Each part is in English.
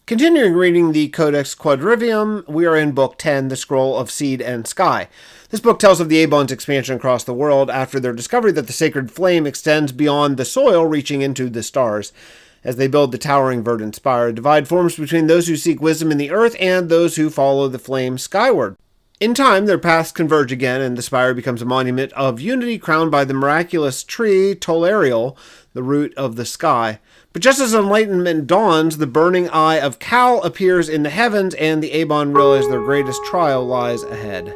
Continuing reading the Codex Quadrivium, we are in Book 10, the Scroll of Seed and Sky. This book tells of the Abon's expansion across the world after their discovery that the sacred flame extends beyond the soil, reaching into the stars. As they build the towering Verdant Spire, a divide forms between those who seek wisdom in the earth and those who follow the flame skyward. In time, their paths converge again, and the spire becomes a monument of unity crowned by the miraculous tree Tolariel, the root of the sky. But just as enlightenment dawns, the burning eye of Cal appears in the heavens, and the Abon realize their greatest trial lies ahead.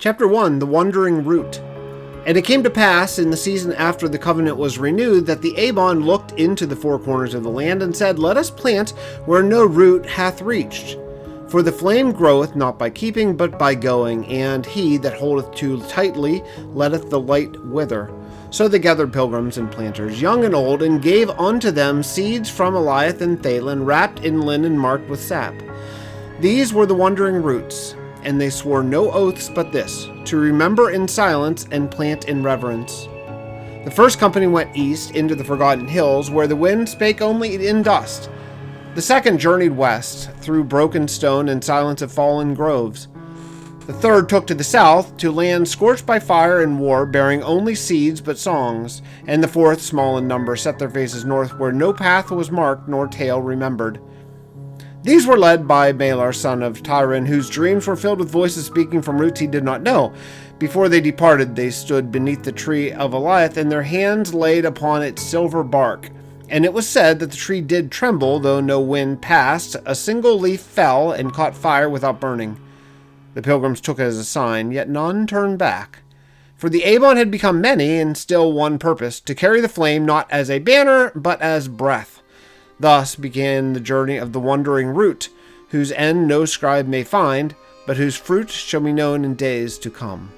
Chapter 1, The Wandering Root. And it came to pass, in the season after the covenant was renewed, that the Abon looked into the four corners of the land, and said, Let us plant where no root hath reached. For the flame groweth not by keeping, but by going, and he that holdeth too tightly letteth the light wither. So they gathered pilgrims and planters, young and old, and gave unto them seeds from Eliath and Thalin, wrapped in linen marked with sap. These were the wandering roots. And they swore no oaths but this, to remember in silence and plant in reverence. The first company went east into the forgotten hills, where the wind spake only in dust. The second journeyed west, through broken stone and silence of fallen groves. The third took to the south, to land scorched by fire and war, bearing only seeds but songs. And the fourth, small in number, set their faces north, where no path was marked nor tale remembered. These were led by Malar, son of Tyron, whose dreams were filled with voices speaking from roots he did not know. Before they departed, they stood beneath the tree of Eliath, and their hands laid upon its silver bark. And it was said that the tree did tremble, though no wind passed. A single leaf fell and caught fire without burning. The pilgrims took it as a sign, yet none turned back. For the Abon had become many, and still one purpose, to carry the flame not as a banner, but as breath. Thus began the journey of the wandering root, whose end no scribe may find, but whose fruit shall be known in days to come.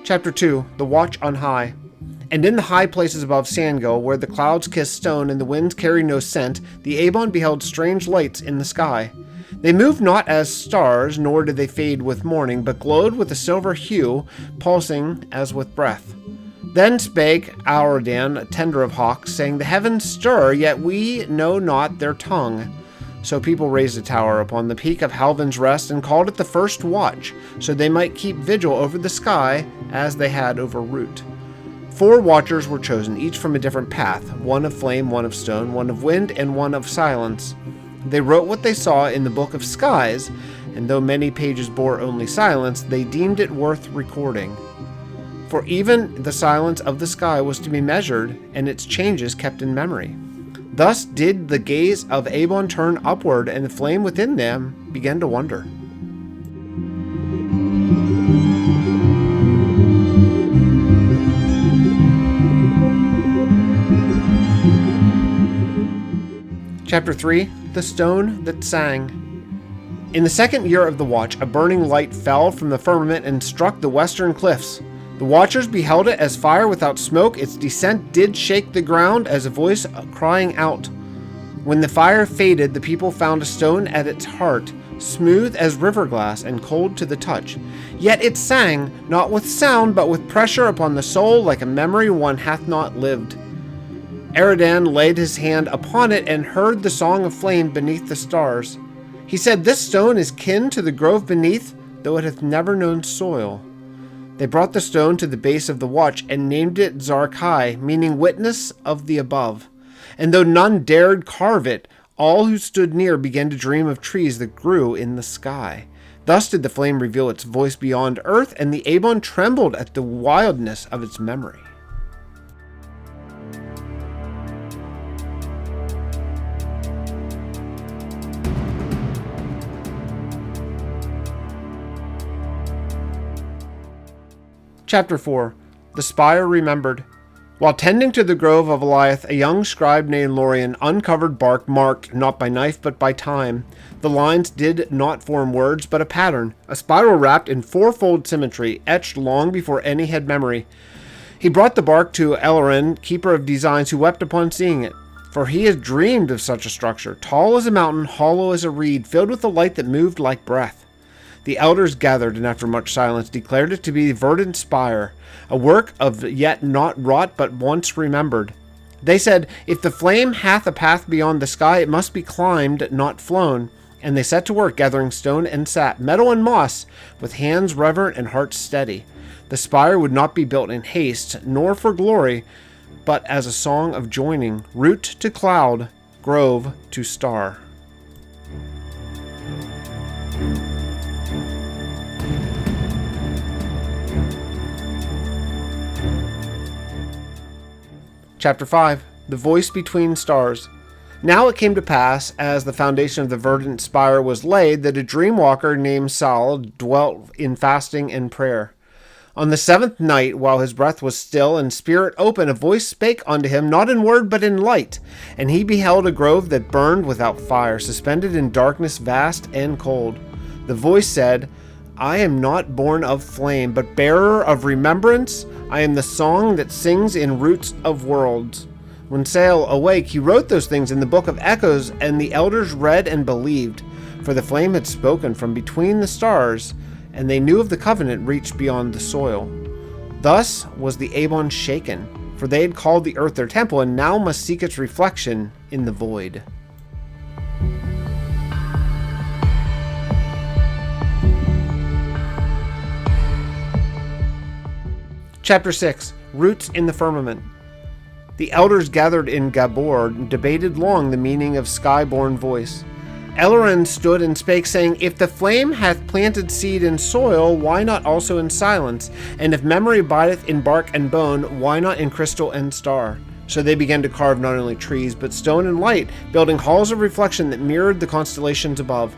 Chapter 2, The Watch on High. And in the high places above Sandgo, where the clouds kiss stone and the winds carry no scent, the Abon beheld strange lights in the sky. They moved not as stars, nor did they fade with morning, but glowed with a silver hue, pulsing as with breath. Then spake Auradan, tender of hawks, saying, The heavens stir, yet we know not their tongue. So people raised a tower upon the peak of Halvin's Rest, and called it the First Watch, so they might keep vigil over the sky, as they had over root. 4 watchers were chosen, each from a different path, one of flame, one of stone, one of wind, and one of silence. They wrote what they saw in the Book of Skies, and though many pages bore only silence, they deemed it worth recording. For even the silence of the sky was to be measured, and its changes kept in memory. Thus did the gaze of Abon turn upward, and the flame within them began to wonder. Chapter 3, The Stone That Sang. In the second year of the watch, a burning light fell from the firmament and struck the western cliffs. The watchers beheld it as fire without smoke. Its descent did shake the ground as a voice crying out. When the fire faded, the people found a stone at its heart, smooth as river glass and cold to the touch. Yet it sang, not with sound, but with pressure upon the soul, like a memory one hath not lived. Auradan laid his hand upon it and heard the song of flame beneath the stars. He said, This stone is kin to the grove beneath, though it hath never known soil. They brought the stone to the base of the watch and named it Zarkai, meaning witness of the above. And though none dared carve it, all who stood near began to dream of trees that grew in the sky. Thus did the flame reveal its voice beyond earth, and the Abon trembled at the wildness of its memory. Chapter 4, The Spire Remembered. While tending to the grove of Eliath, a young scribe named Lorian uncovered bark marked not by knife but by time. The lines did not form words but a pattern, a spiral wrapped in fourfold symmetry, etched long before any had memory. He brought the bark to Elren, keeper of designs, who wept upon seeing it. For he had dreamed of such a structure, tall as a mountain, hollow as a reed, filled with a light that moved like breath. The elders gathered, and after much silence declared it to be the Verdant Spire, a work of yet not wrought but once remembered. They said, if the flame hath a path beyond the sky, it must be climbed, not flown. And they set to work gathering stone and sap, metal and moss, with hands reverent and hearts steady. The spire would not be built in haste, nor for glory, but as a song of joining, root to cloud, grove to star. Chapter 5. The Voice Between Stars. Now it came to pass, as the foundation of the Verdant Spire was laid, that a dreamwalker named Saul dwelt in fasting and prayer. On the 7th night, while his breath was still and spirit open, a voice spake unto him, not in word but in light. And he beheld a grove that burned without fire, suspended in darkness vast and cold. The voice said, I am not born of flame, but bearer of remembrance. I am the song that sings in roots of worlds. When Saul awake, he wrote those things in the book of echoes, and the elders read and believed. For the flame had spoken from between the stars, and they knew of the covenant reached beyond the soil. Thus was the Abon shaken, for they had called the earth their temple, and now must seek its reflection in the void. Chapter 6. Roots in the Firmament. The elders gathered in Gabor and debated long the meaning of sky-born voice. Elrond stood and spake, saying, if the flame hath planted seed in soil, why not also in silence? And if memory abideth in bark and bone, why not in crystal and star? So they began to carve not only trees, but stone and light, building halls of reflection that mirrored the constellations above.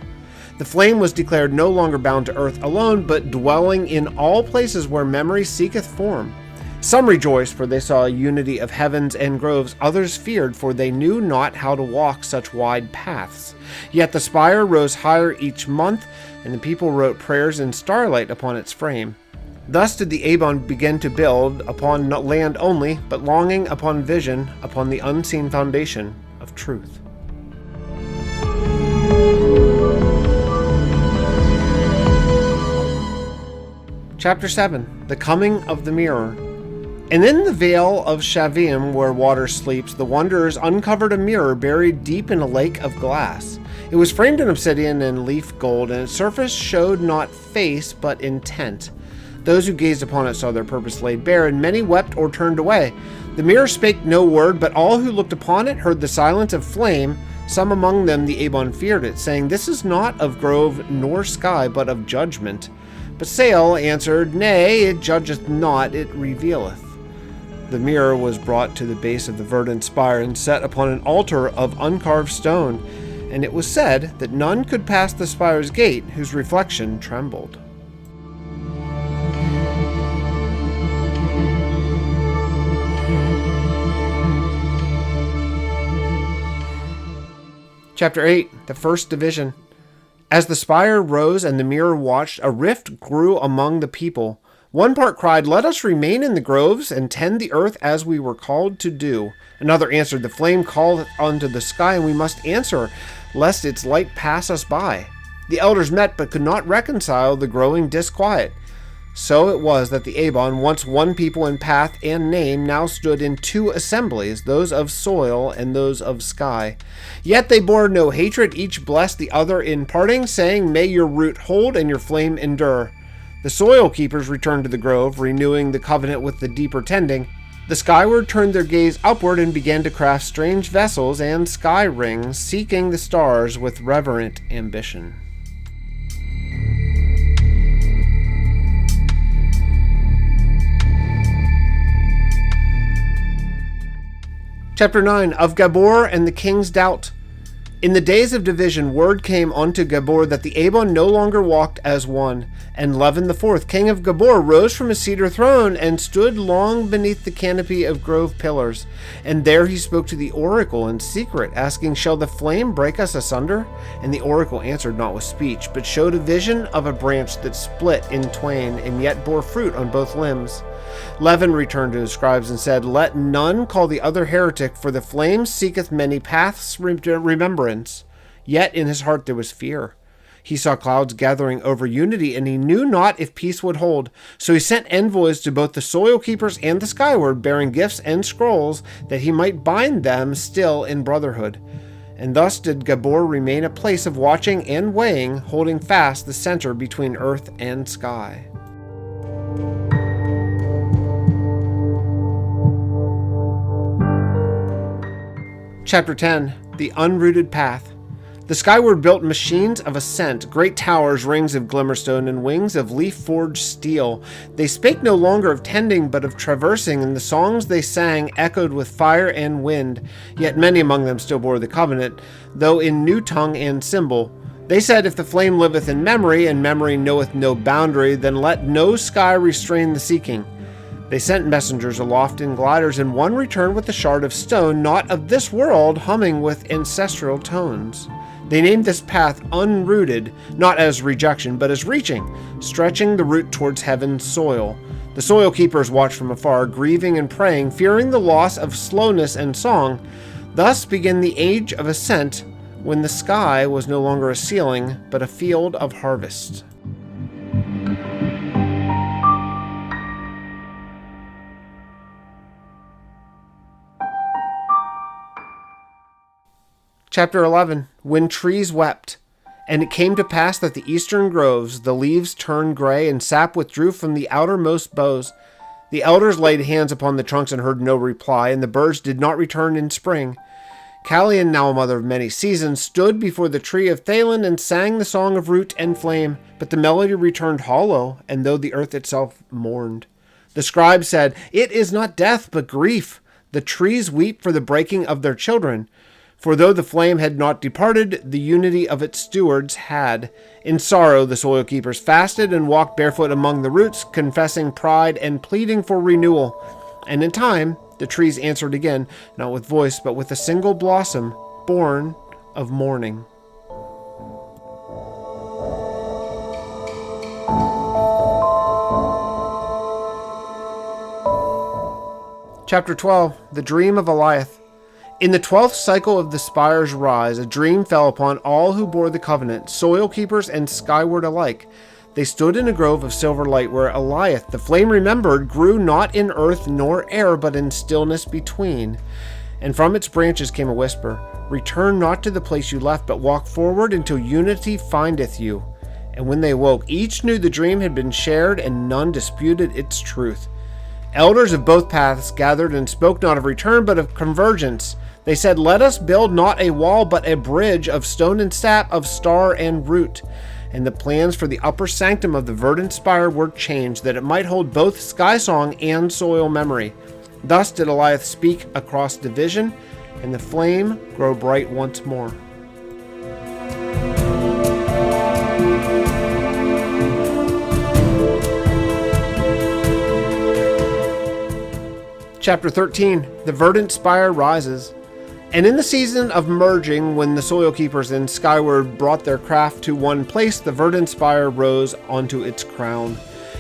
The flame was declared no longer bound to earth alone, but dwelling in all places where memory seeketh form. Some rejoiced, for they saw a unity of heavens and groves. Others feared, for they knew not how to walk such wide paths. Yet the spire rose higher each month, and the people wrote prayers in starlight upon its frame. Thus did the Abon begin to build, upon not land only, but longing upon vision, upon the unseen foundation of truth. Chapter 7. The Coming of the Mirror. And in the vale of Shavim, where water sleeps, the wanderers uncovered a mirror buried deep in a lake of glass. It was framed in obsidian and leaf gold, and its surface showed not face but intent. Those who gazed upon it saw their purpose laid bare, and many wept or turned away. The mirror spake no word, but all who looked upon it heard the silence of flame. Some among them the Abon feared it, saying, this is not of grove nor sky, but of judgment. But Saol answered, nay, it judgeth not, it revealeth. The mirror was brought to the base of the Verdant Spire and set upon an altar of uncarved stone, and it was said that none could pass the spire's gate whose reflection trembled. Chapter 8. The First Division. As the spire rose and the mirror watched, a rift grew among the people. One part cried, let us remain in the groves and tend the earth as we were called to do. Another answered, the flame calleth unto the sky, and we must answer, lest its light pass us by. The elders met, but could not reconcile the growing disquiet. So it was that the Abon, once one people in path and name, now stood in two assemblies, those of soil and those of sky. Yet they bore no hatred, each blessed the other in parting, saying, may your root hold and your flame endure. The soil keepers returned to the grove, renewing the covenant with the deeper tending. The skyward turned their gaze upward and began to craft strange vessels and sky rings, seeking the stars with reverent ambition. Chapter 9. Of Gabor and the King's Doubt. In the days of division, word came unto Gabor that the Abon no longer walked as one, and Levin IV, king of Gabor, rose from his cedar throne and stood long beneath the canopy of grove pillars. And there he spoke to the oracle in secret, asking, "Shall the flame break us asunder?" And the oracle answered not with speech, but showed a vision of a branch that split in twain, and yet bore fruit on both limbs. Levin returned to his scribes and said, "Let none call the other heretic, for the flame seeketh many paths remembrance." Yet in his heart there was fear. He saw clouds gathering over unity, and he knew not if peace would hold. So he sent envoys to both the soil keepers and the skyward, bearing gifts and scrolls, that he might bind them still in brotherhood. And thus did Gabor remain a place of watching and weighing, holding fast the center between earth and sky. Chapter 10. The Unrooted Path. The skyward built machines of ascent, great towers, rings of glimmerstone, and wings of leaf-forged steel. They spake no longer of tending, but of traversing, and the songs they sang echoed with fire and wind. Yet many among them still bore the covenant, though in new tongue and symbol. They said, "If the flame liveth in memory, and memory knoweth no boundary, then let no sky restrain the seeking." They sent messengers aloft in gliders, and one returned with a shard of stone, not of this world, humming with ancestral tones. They named this path unrooted, not as rejection, but as reaching, stretching the root towards heaven's soil. The soil keepers watched from afar, grieving and praying, fearing the loss of slowness and song. Thus began the age of ascent, when the sky was no longer a ceiling, but a field of harvest. Chapter 11. When trees wept. And it came to pass that the eastern groves, the leaves turned gray, and sap withdrew from the outermost boughs. The elders laid hands upon the trunks and heard no reply, and the birds did not return in spring. Callian, now a mother of many seasons, stood before the tree of Thalin and sang the song of root and flame, but the melody returned hollow, and though the earth itself mourned. The scribe said, "It is not death, but grief. The trees weep for the breaking of their children. For though the flame had not departed, the unity of its stewards had. In sorrow the soil keepers fasted and walked barefoot among the roots, confessing pride and pleading for renewal. And in time the trees answered again, not with voice, but with a single blossom, born of morning." Chapter 12. The Dream of Eliath. In the 12th cycle of the spire's rise, a dream fell upon all who bore the covenant, soil keepers and skyward alike. They stood in a grove of silver light where Eliath, the flame remembered, grew not in earth nor air, but in stillness between. And from its branches came a whisper, "Return not to the place you left, but walk forward until unity findeth you." And when they woke, each knew the dream had been shared, and none disputed its truth. Elders of both paths gathered and spoke not of return, but of convergence. They said, "Let us build not a wall, but a bridge of stone and sap, of star and root." And the plans for the upper sanctum of the Verdant Spire were changed, that it might hold both sky song and soil memory. Thus did Eliath speak across division, and the flame grow bright once more. Chapter 13. The Verdant Spire rises. And in the season of merging, when the soil keepers and skyward brought their craft to one place, the Verdant Spire rose onto its crown.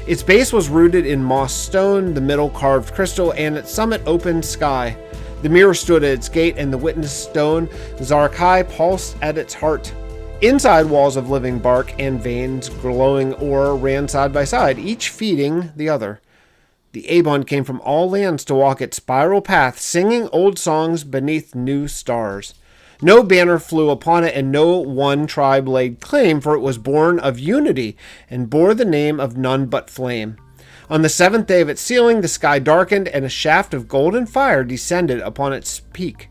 Its base was rooted in moss stone, the middle carved crystal, and its summit open sky. The mirror stood at its gate, and the witness stone, Zarakai, pulsed at its heart. Inside, walls of living bark and veins, glowing ore, ran side by side, each feeding the other. The Abon came from all lands to walk its spiral path, singing old songs beneath new stars. No banner flew upon it, and no one tribe laid claim, for it was born of unity, and bore the name of none but flame. On the 7th day of its sealing, the sky darkened, and a shaft of golden fire descended upon its peak.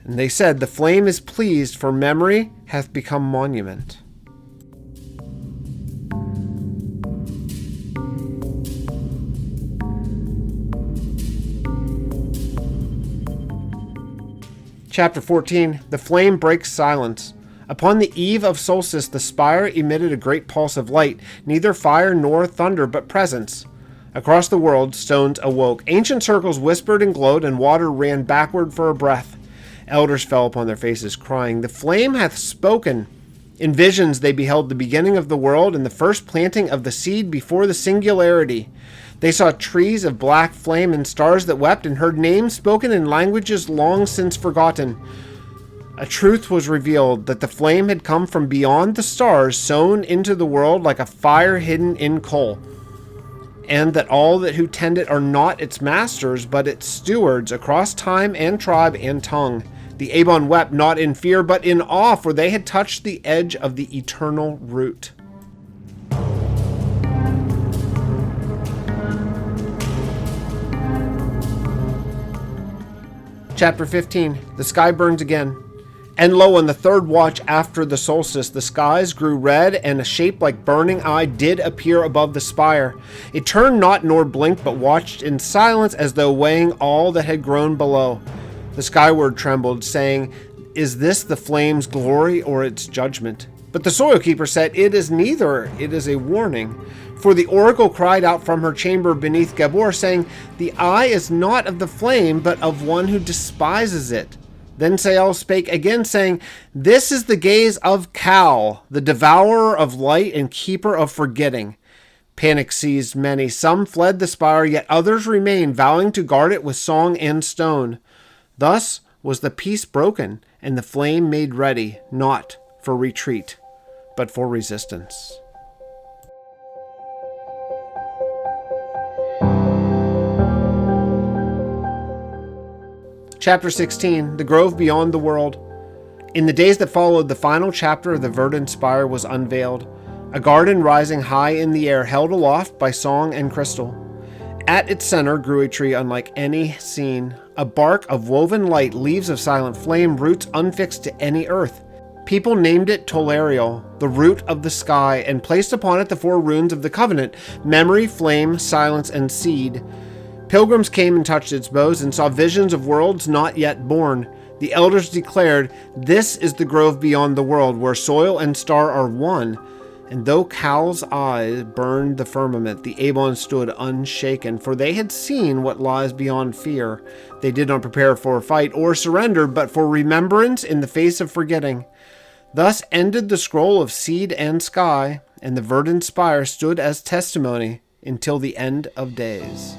And they said, "The flame is pleased, for memory hath become monument." Chapter 14. The flame breaks silence. Upon the eve of solstice, the spire emitted a great pulse of light, neither fire nor thunder, but presence. Across the world, stones awoke. Ancient circles whispered and glowed, and water ran backward for a breath. Elders fell upon their faces, crying, "The flame hath spoken." In visions they beheld the beginning of the world and the first planting of the seed before the singularity. They saw trees of black flame and stars that wept, and heard names spoken in languages long since forgotten. A truth was revealed, that the flame had come from beyond the stars, sown into the world like a fire hidden in coal, and that all that who tend it are not its masters, but its stewards across time and tribe and tongue. The Abon wept not in fear, but in awe, for they had touched the edge of the eternal root. Chapter 15. The sky burns again. And lo, on the third watch after the solstice, the skies grew red, and a shape like burning eye did appear above the spire. It turned not nor blinked, but watched in silence, as though weighing all that had grown below. The skyward trembled, saying, "Is this the flame's glory or its judgment?" But the soil keeper said, "It is neither, it is a warning." For the oracle cried out from her chamber beneath Gabor, saying, "The eye is not of the flame, but of one who despises it." Then Sael spake again, saying, "This is the gaze of Kal, the devourer of light and keeper of forgetting." Panic seized many. Some fled the spire, yet others remained, vowing to guard it with song and stone. Thus was the peace broken, and the flame made ready, not for retreat, but for resistance. Chapter 16. The Grove Beyond the World. In the days that followed, the final chapter of the Verdant Spire was unveiled. A garden rising high in the air, held aloft by song and crystal. At its center grew a tree unlike any seen. A bark of woven light, leaves of silent flame, roots unfixed to any earth. People named it Tolariel, the root of the sky, and placed upon it the 4 runes of the covenant: memory, flame, silence, and seed. Pilgrims came and touched its boughs and saw visions of worlds not yet born. The elders declared, "This is the grove beyond the world, where soil and star are one." And though Kal's eyes burned the firmament, the Abon stood unshaken, for they had seen what lies beyond fear. They did not prepare for a fight or surrender, but for remembrance in the face of forgetting. Thus ended the scroll of seed and sky, and the Verdant Spire stood as testimony until the end of days.